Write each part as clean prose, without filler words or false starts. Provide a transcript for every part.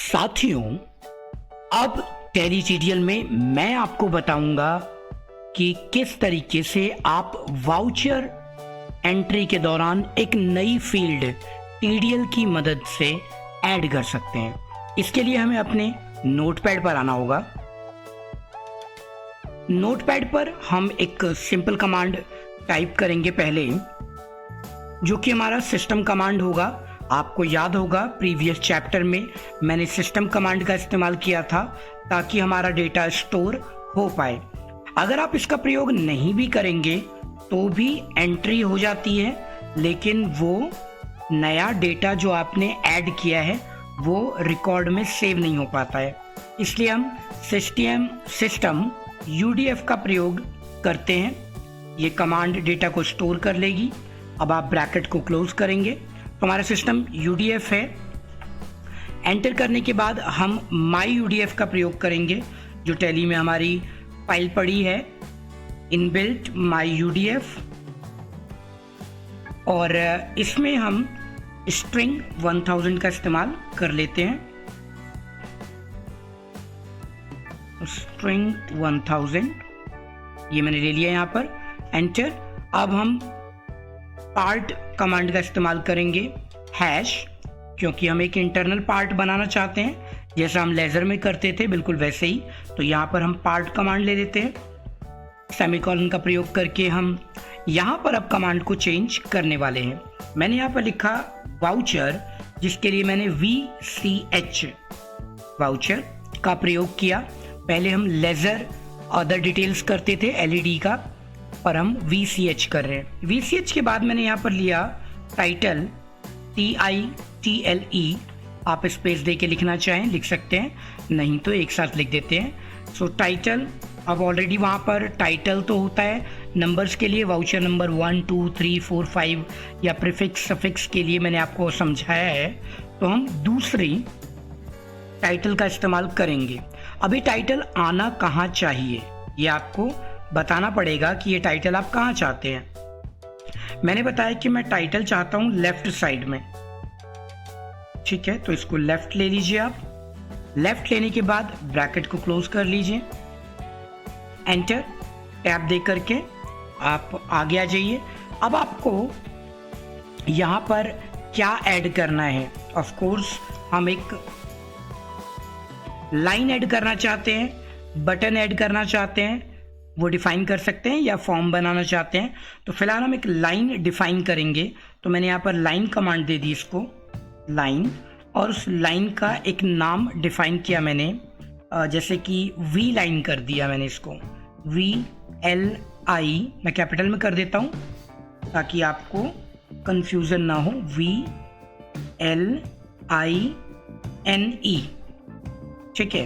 साथियों, अब टेलीसीरियल में मैं आपको बताऊंगा कि किस तरीके से आप वाउचर एंट्री के दौरान एक नई फील्ड टीडीएल की मदद से ऐड कर सकते हैं। इसके लिए हमें अपने नोटपैड पर आना होगा। नोटपैड पर हम एक सिंपल कमांड टाइप करेंगे पहले, जो कि हमारा सिस्टम कमांड होगा। आपको याद होगा प्रीवियस चैप्टर में मैंने सिस्टम कमांड का इस्तेमाल किया था ताकि हमारा डेटा स्टोर हो पाए। अगर आप इसका प्रयोग नहीं भी करेंगे तो भी एंट्री हो जाती है, लेकिन वो नया डेटा जो आपने ऐड किया है वो रिकॉर्ड में सेव नहीं हो पाता है। इसलिए हम सिस्टम UDF का प्रयोग करते हैं। ये कमांड डेटा को स्टोर कर लेगी। अब आप ब्रैकेट को क्लोज करेंगे तो हमारा सिस्टम UDF है। एंटर करने के बाद हम माई UDF का प्रयोग करेंगे, जो टैली में हमारी फाइल पड़ी है, इनबिल्ट माई UDF, और इसमें हम स्ट्रिंग 1000 का इस्तेमाल कर लेते हैं। स्ट्रिंग 1000 ये मैंने ले लिया यहाँ पर। एंटर। अब हम पार्ट कमांड का इस्तेमाल करेंगे, हैश, क्योंकि हम एक इंटरनल पार्ट बनाना चाहते हैं जैसा हम लेजर में करते थे, बिल्कुल वैसे ही। तो यहाँ पर हम पार्ट कमांड ले लेते हैं। सेमीकोलन का प्रयोग करके हम यहाँ पर अब कमांड को चेंज करने वाले हैं। मैंने यहाँ पर लिखा वाउचर, जिसके लिए मैंने VCH वाउचर का प्रयोग किया। पहले हम लेजर अदर डिटेल्स करते थे LED का, पर हम VCH कर रहे हैं। VCH के बाद मैंने यहाँ पर लिया टाइटल, TITLE। आप स्पेस दे के लिखना चाहें लिख सकते हैं, नहीं तो एक साथ लिख देते हैं। सो टाइटल, अब ऑलरेडी वहाँ पर टाइटल तो होता है नंबर्स के लिए, वाउचर नंबर 1 2 3 4 5 या प्रीफिक्स सफिक्स के लिए मैंने आपको समझाया है। तो हम दूसरी टाइटल का इस्तेमाल करेंगे। अभी टाइटल आना कहाँ चाहिए ये आपको बताना पड़ेगा कि ये टाइटल आप कहाँ चाहते हैं। मैंने बताया कि मैं टाइटल चाहता हूँ लेफ्ट साइड में, ठीक है। तो इसको लेफ्ट ले लीजिए आप। लेफ्ट लेने के बाद ब्रैकेट को क्लोज कर लीजिए। एंटर, टैब दे करके आप आगे आ जाइए। अब आपको यहाँ पर क्या ऐड करना है? ऑफ कोर्स हम एक लाइन ऐड करना चाहते हैं, बटन ऐड करना चाहते हैं, वो डिफाइन कर सकते हैं, या फॉर्म बनाना चाहते हैं। तो फिलहाल हम एक लाइन डिफाइन करेंगे। तो मैंने यहाँ पर लाइन कमांड दे दी इसको, लाइन, और उस लाइन का एक नाम डिफाइन किया मैंने, जैसे कि V लाइन कर दिया मैंने इसको, VLI, मैं कैपिटल में कर देता हूँ ताकि आपको कंफ्यूजन ना हो, VLINE, ठीक है।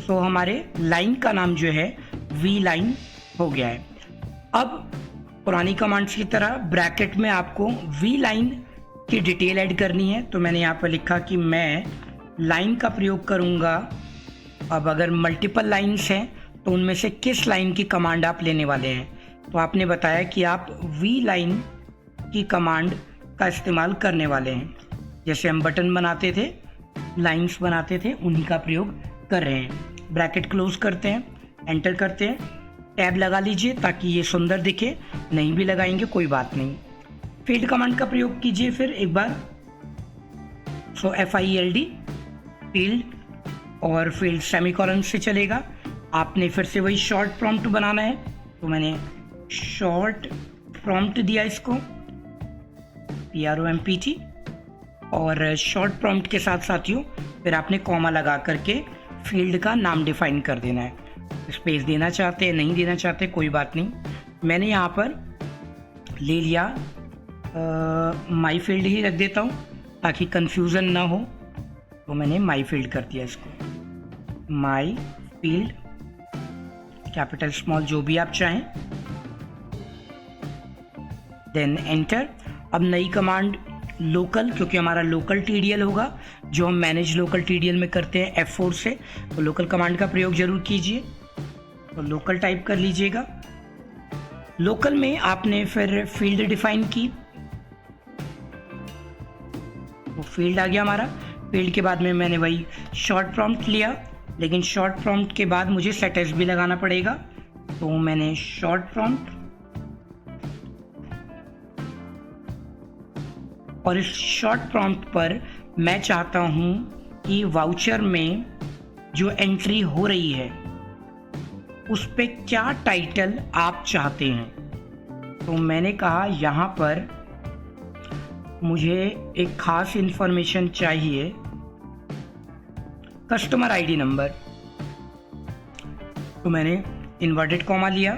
तो हमारे लाइन का नाम जो है V लाइन हो गया है। अब पुरानी कमांड्स की तरह ब्रैकेट में आपको V लाइन की डिटेल ऐड करनी है। तो मैंने यहाँ पर लिखा कि मैं लाइन का प्रयोग करूँगा। अब अगर मल्टीपल लाइन्स हैं तो उनमें से किस लाइन की कमांड आप लेने वाले हैं? तो आपने बताया कि आप V लाइन की कमांड का इस्तेमाल करने वाले हैं। जैसे हम बटन बनाते थे, लाइन्स बनाते थे, उन्हीं का प्रयोग कर रहे हैं। ब्रैकेट क्लोज करते हैं, एंटर करते हैं, टैब लगा लीजिए ताकि ये सुंदर दिखे। नहीं भी लगाएंगे कोई बात नहीं। फील्ड कमांड का प्रयोग कीजिए फिर एक बार। सो FILD फील्ड, और फील्ड सेमीकोलन से चलेगा। आपने फिर से वही शॉर्ट प्रॉम्प्ट बनाना है, तो मैंने शॉर्ट प्रॉम्प्ट दिया इसको, PROMPT, और शॉर्ट प्रॉम्प्ट के साथ साथियों फिर आपने कॉमा लगा करके फील्ड का नाम डिफाइन कर देना है। स्पेस देना चाहते हैं, नहीं देना चाहते कोई बात नहीं। मैंने यहाँ पर ले लिया माई फील्ड ही रख देता हूँ ताकि कंफ्यूजन ना हो। तो मैंने माई फील्ड कर दिया इसको, माई फील्ड, कैपिटल स्मॉल जो भी आप चाहें, देन एंटर। अब नई कमांड लोकल, क्योंकि हमारा लोकल TDL होगा जो हम मैनेज लोकल TDL में करते हैं F4 से, तो लोकल कमांड का प्रयोग जरूर कीजिए। तो लोकल टाइप कर लीजिएगा। लोकल में आपने फिर फील्ड डिफाइन की, वो फील्ड आ गया हमारा। फील्ड के बाद में मैंने वही शॉर्ट प्रॉम्प्ट लिया, लेकिन शॉर्ट प्रॉम्प्ट के बाद मुझे सेट एस भी लगाना पड़ेगा। तो मैंने शॉर्ट प्रॉम्प्ट और इस शॉर्ट प्रॉम्प्ट पर मैं चाहता हूं कि वाउचर में जो एंट्री हो रही है उस पे क्या टाइटल आप चाहते हैं। तो मैंने कहा यहाँ पर मुझे एक खास इंफॉर्मेशन चाहिए, कस्टमर आईडी नंबर। तो मैंने इन्वर्टेड कॉमा लिया,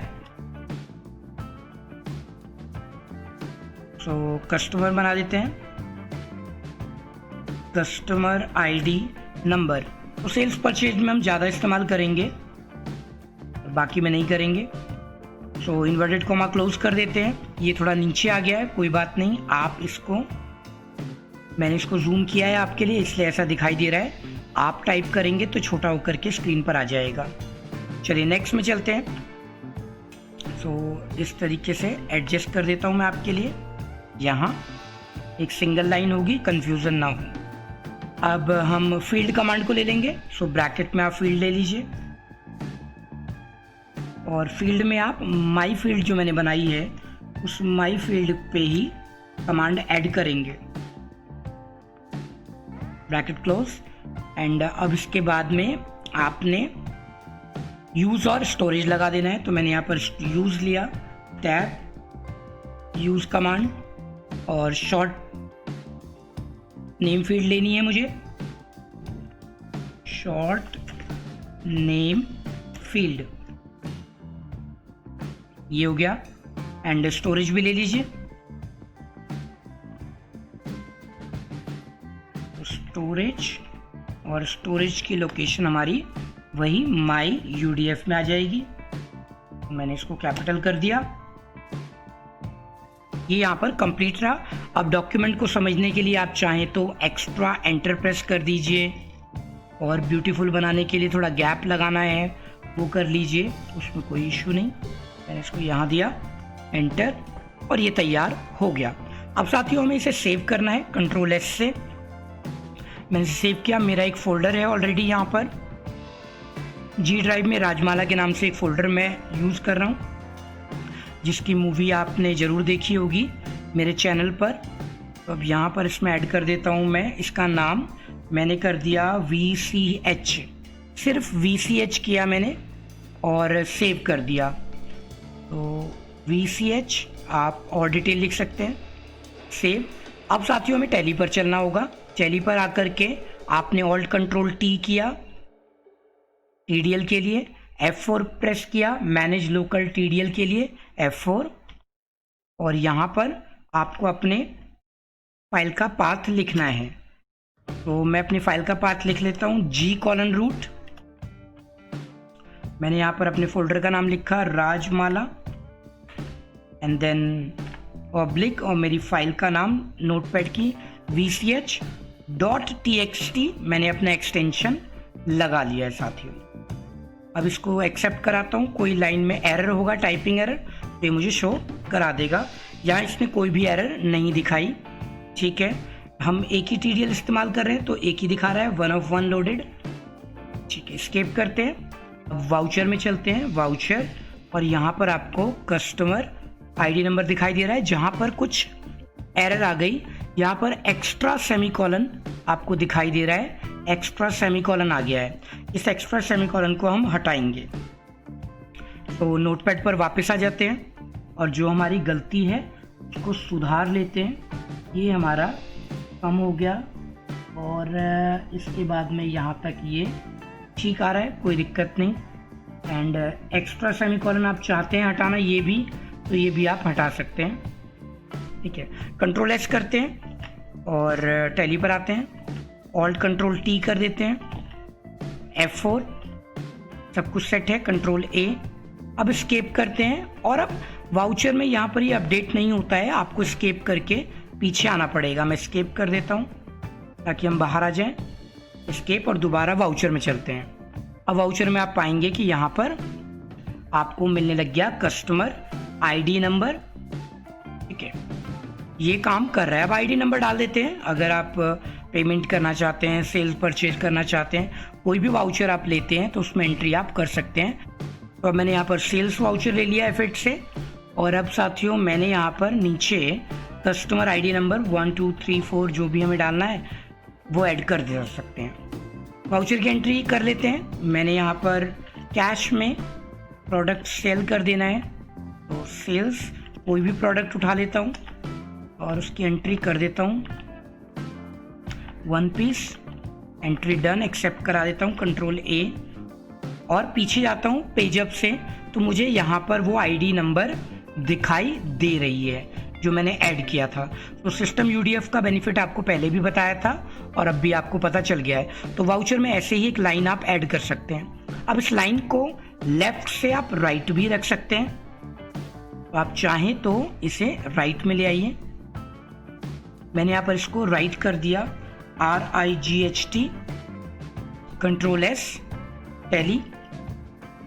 तो कस्टमर बना देते हैं, कस्टमर आईडी नंबर। तो सेल्स परचेज में हम ज़्यादा इस्तेमाल करेंगे, बाकी में नहीं करेंगे। सो इन्वर्टेड कॉमा क्लोज कर देते हैं। ये थोड़ा नीचे आ गया है, कोई बात नहीं, आप इसको, मैंने इसको जूम किया है आपके लिए इसलिए ऐसा दिखाई दे रहा है। आप टाइप करेंगे तो छोटा होकर के स्क्रीन पर आ जाएगा। चलिए नेक्स्ट में चलते हैं। सो इस तरीके से एडजस्ट कर देता हूँ मैं आपके लिए। यहाँ एक सिंगल लाइन होगी, कंफ्यूजन ना हो। अब हम फील्ड कमांड को ले लेंगे। सो ब्रैकेट में आप फील्ड ले लीजिए और फील्ड में आप माई फील्ड जो मैंने बनाई है उस माई फील्ड पे ही कमांड ऐड करेंगे, ब्रैकेट क्लोज। एंड अब इसके बाद में आपने यूज़ और स्टोरेज लगा देना है। तो मैंने यहाँ पर यूज़ लिया, टैब यूज़ कमांड और शॉर्ट नेम फील्ड लेनी है मुझे, शॉर्ट नेम फील्ड, ये हो गया। एंड स्टोरेज भी ले लीजिए, स्टोरेज, और स्टोरेज की लोकेशन हमारी वही माई यूडीएफ में आ जाएगी। मैंने इसको कैपिटल कर दिया। ये यहाँ पर कंप्लीट रहा। अब डॉक्यूमेंट को समझने के लिए आप चाहें तो एक्स्ट्रा एंटर प्रेस कर दीजिए और ब्यूटीफुल बनाने के लिए थोड़ा गैप लगाना है वो कर लीजिए, उसमें कोई इशू नहीं। मैंने इसको यहाँ दिया, एंटर, और ये तैयार हो गया। अब साथियों हमें इसे सेव करना है कंट्रोल एस से। मैंने सेव किया, मेरा एक फ़ोल्डर है ऑलरेडी यहाँ पर जी ड्राइव में, राजमाला के नाम से एक फ़ोल्डर मैं यूज़ कर रहा हूँ जिसकी मूवी आपने ज़रूर देखी होगी मेरे चैनल पर। तो अब यहाँ पर इसमें ऐड कर देता हूँ मैं, इसका नाम मैंने कर दिया VCH, सिर्फ VCH किया मैंने और सेव कर दिया। तो VCH आप और डिटेल लिख सकते हैं, सेव। अब साथियों में टैली पर चलना होगा। टैली पर आकर के आपने ऑल्ट कंट्रोल टी किया TDL के लिए, F4 प्रेस किया मैनेज लोकल TDL के लिए, F4, और यहाँ पर आपको अपने फाइल का पाथ लिखना है। तो मैं अपनी फाइल का पाथ लिख लेता हूँ, G:रूट। मैंने यहाँ पर अपने फोल्डर का नाम लिखा राजमाला, एंड देन पब्लिक, और मेरी फाइल का नाम नोटपैड की VCH.txt मैंने अपना एक्सटेंशन लगा लिया है साथियों। अब इसको एक्सेप्ट कराता हूँ। कोई लाइन में एरर होगा, टाइपिंग एरर, तो ये मुझे शो करा देगा। यहाँ इसमें कोई भी एरर नहीं दिखाई, ठीक है। हम एक ही TDL इस्तेमाल कर रहे हैं तो एक ही दिखा रहा है, 1 of 1 लोडेड, ठीक है। एस्केप करते हैं, अब वाउचर में चलते हैं, वाउचर, और यहाँ पर आपको कस्टमर आईडी नंबर दिखाई दे रहा है। जहाँ पर कुछ एरर आ गई, यहाँ पर एक्स्ट्रा सेमीकोलन आपको दिखाई दे रहा है, एक्स्ट्रा सेमीकोलन आ गया है। इस एक्स्ट्रा सेमीकोलन को हम हटाएंगे। तो नोटपैड पर वापस आ जाते हैं और जो हमारी गलती है उसको सुधार लेते हैं। ये हमारा कम हो गया और इसके बाद में यहाँ तक ये ठीक आ रहा है, कोई दिक्कत नहीं। एंड एक्स्ट्रा सेमीकोलन आप चाहते हैं हटाना, ये भी, तो ये भी आप हटा सकते हैं, ठीक है। कंट्रोल एस करते हैं और टैली पर आते हैं, ऑल्ट कंट्रोल टी कर देते हैं, F4, सब कुछ सेट है, कंट्रोल A। अब स्केप करते हैं और अब वाउचर में यहाँ पर ये अपडेट नहीं होता है, आपको स्केप करके पीछे आना पड़ेगा। मैं स्केप कर देता हूँ ताकि हम बाहर आ जाएं, स्केप, और दोबारा वाउचर में चलते हैं। अब वाउचर में आप पाएंगे कि यहाँ पर आपको मिलने लग गया कस्टमर आईडी नंबर, ठीक है। ये काम कर रहा है। अब आईडी नंबर डाल देते हैं। अगर आप पेमेंट करना चाहते हैं, सेल्स परचेज करना चाहते हैं, कोई भी वाउचर आप लेते हैं तो उसमें एंट्री आप कर सकते हैं। तो अब मैंने यहाँ पर सेल्स वाउचर ले लिया एफेक्ट से, और अब साथियों मैंने यहाँ पर नीचे कस्टमर आईडी नंबर 1 2 3 4 जो भी हमें डालना है वो ऐड कर दे सकते हैं। वाउचर की एंट्री कर लेते हैं। मैंने यहाँ पर कैश में प्रोडक्ट सेल कर देना है, तो सेल्स कोई भी प्रोडक्ट उठा लेता हूँ और उसकी एंट्री कर देता हूँ 1 पीस। एंट्री डन, एक्सेप्ट करा देता हूँ कंट्रोल A, और पीछे जाता हूँ पेज अप से, तो मुझे यहाँ पर वो आईडी नंबर दिखाई दे रही है जो मैंने ऐड किया था। तो सिस्टम यूडीएफ का बेनिफिट आपको पहले भी बताया था और अब भी आपको पता चल गया है। तो वाउचर में ऐसे ही एक लाइन आप ऐड कर सकते हैं। अब इस लाइन को लेफ्ट से आप राइट भी रख सकते हैं, तो आप चाहें तो इसे राइट में ले आइए। मैंने यहाँ पर इसको राइट कर दिया, RIGHT, control S, tally,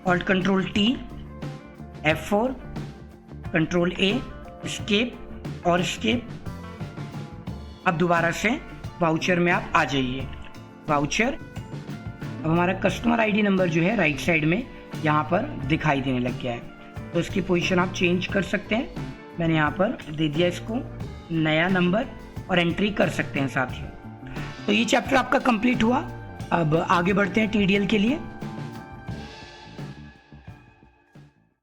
alt control T, F4, control A, escape और एस्केप। अब दोबारा से वाउचर में आप आ जाइए। वाउचर, अब हमारा कस्टमर आईडी नंबर जो है राइट साइड में यहाँ पर दिखाई देने लग गया है, तो इसकी पोजीशन आप चेंज कर सकते हैं। मैंने यहाँ पर दे दिया इसको नया नंबर, और एंट्री कर सकते हैं साथियों। तो ये चैप्टर आपका कंप्लीट हुआ। अब आगे बढ़ते हैं TDL के लिए।